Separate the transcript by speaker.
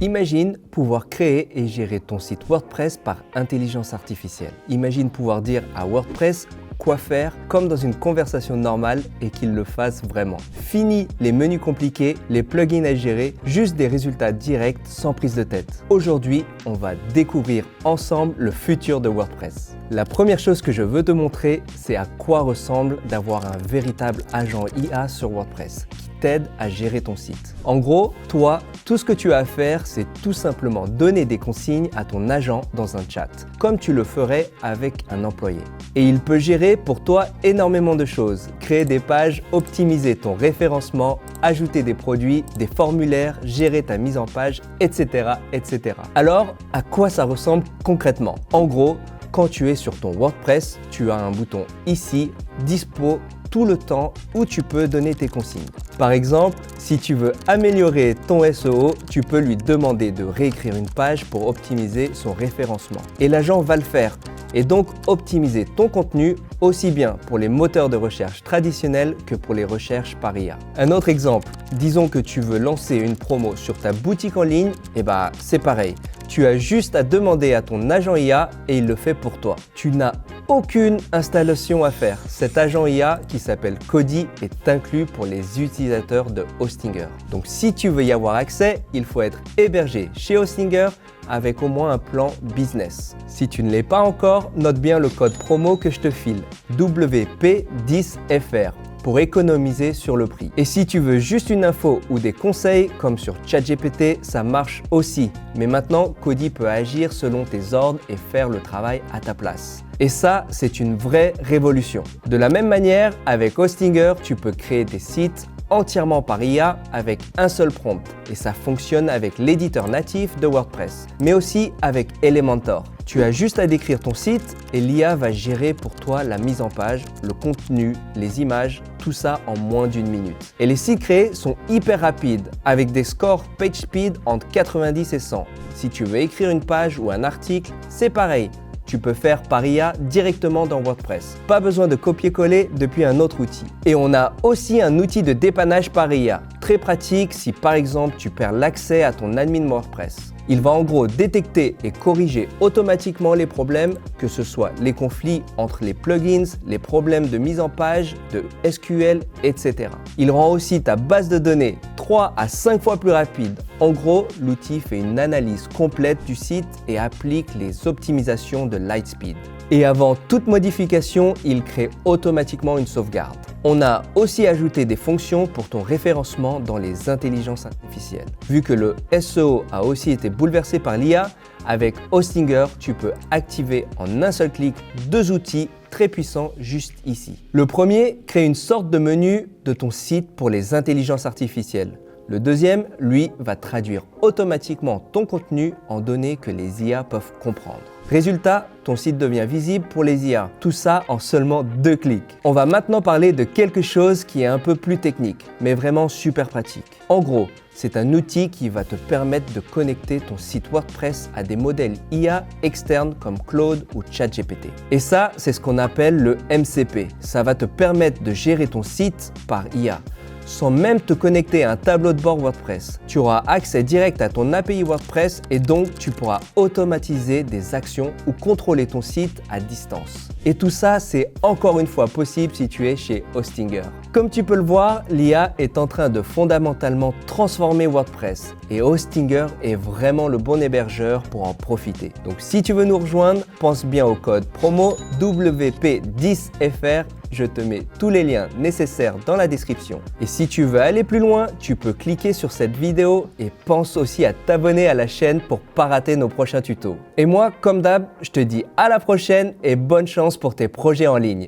Speaker 1: Imagine pouvoir créer et gérer ton site WordPress par intelligence artificielle. Imagine pouvoir dire à WordPress quoi faire comme dans une conversation normale et qu'il le fasse vraiment. Fini les menus compliqués, les plugins à gérer, juste des résultats directs sans prise de tête. Aujourd'hui, on va découvrir ensemble le futur de WordPress. La première chose que je veux te montrer, c'est à quoi ressemble d'avoir un véritable agent IA sur WordPress qui t'aide à gérer ton site. En gros, toi, tout ce que tu as à faire, c'est tout simplement donner des consignes à ton agent dans un chat, comme tu le ferais avec un employé. Et il peut gérer pour toi énormément de choses, créer des pages, optimiser ton référencement, ajouter des produits, des formulaires, gérer ta mise en page, etc., etc. Alors, à quoi ça ressemble concrètement? En gros, quand tu es sur ton WordPress, tu as un bouton ici, dispo tout le temps où tu peux donner tes consignes. Par exemple, si tu veux améliorer ton SEO, tu peux lui demander de réécrire une page pour optimiser son référencement. Et l'agent va le faire et donc optimiser ton contenu aussi bien pour les moteurs de recherche traditionnels que pour les recherches par IA. Un autre exemple, disons que tu veux lancer une promo sur ta boutique en ligne, et c'est pareil. Tu as juste à demander à ton agent IA et il le fait pour toi. Tu n'as aucune installation à faire. Cet agent IA qui s'appelle Cody est inclus pour les utilisateurs de Hostinger. Donc si tu veux y avoir accès, il faut être hébergé chez Hostinger avec au moins un plan business. Si tu ne l'es pas encore, note bien le code promo que je te file, WP10FR. Pour économiser sur le prix. Et si tu veux juste une info ou des conseils, comme sur ChatGPT, ça marche aussi. Mais maintenant, Cody peut agir selon tes ordres et faire le travail à ta place. Et ça, c'est une vraie révolution. De la même manière, avec Hostinger, tu peux créer des sites entièrement par IA avec un seul prompt. Et ça fonctionne avec l'éditeur natif de WordPress, mais aussi avec Elementor. Tu as juste à décrire ton site et l'IA va gérer pour toi la mise en page, le contenu, les images, tout ça en moins d'une minute. Et les sites créés sont hyper rapides avec des scores PageSpeed entre 90 et 100. Si tu veux écrire une page ou un article, c'est pareil. Tu peux faire par IA directement dans WordPress. Pas besoin de copier-coller depuis un autre outil. Et on a aussi un outil de dépannage par IA. Très pratique si par exemple tu perds l'accès à ton admin WordPress. Il va en gros détecter et corriger automatiquement les problèmes, que ce soit les conflits entre les plugins, les problèmes de mise en page, de SQL, etc. Il rend aussi ta base de données 3 à 5 fois plus rapide. En gros, l'outil fait une analyse complète du site et applique les optimisations de Lightspeed. Et avant toute modification, il crée automatiquement une sauvegarde. On a aussi ajouté des fonctions pour ton référencement dans les intelligences artificielles. Vu que le SEO a aussi été bouleversé par l'IA, avec Hostinger, tu peux activer en un seul clic 2 outils très puissants juste ici. Le premier crée une sorte de menu de ton site pour les intelligences artificielles. Le deuxième, lui, va traduire automatiquement ton contenu en données que les IA peuvent comprendre. Résultat, ton site devient visible pour les IA. Tout ça en seulement 2 clics. On va maintenant parler de quelque chose qui est un peu plus technique, mais vraiment super pratique. En gros, c'est un outil qui va te permettre de connecter ton site WordPress à des modèles IA externes comme Claude ou ChatGPT. Et ça, c'est ce qu'on appelle le MCP. Ça va te permettre de gérer ton site par IA. Sans même te connecter à un tableau de bord WordPress. Tu auras accès direct à ton API WordPress et donc tu pourras automatiser des actions ou contrôler ton site à distance. Et tout ça, c'est encore une fois possible si tu es chez Hostinger. Comme tu peux le voir, l'IA est en train de fondamentalement transformer WordPress et Hostinger est vraiment le bon hébergeur pour en profiter. Donc si tu veux nous rejoindre, pense bien au code promo WP10FR. Je te mets tous les liens nécessaires dans la description. Et si tu veux aller plus loin, tu peux cliquer sur cette vidéo et pense aussi à t'abonner à la chaîne pour pas rater nos prochains tutos. Et moi, comme d'hab, je te dis à la prochaine et bonne chance pour tes projets en ligne.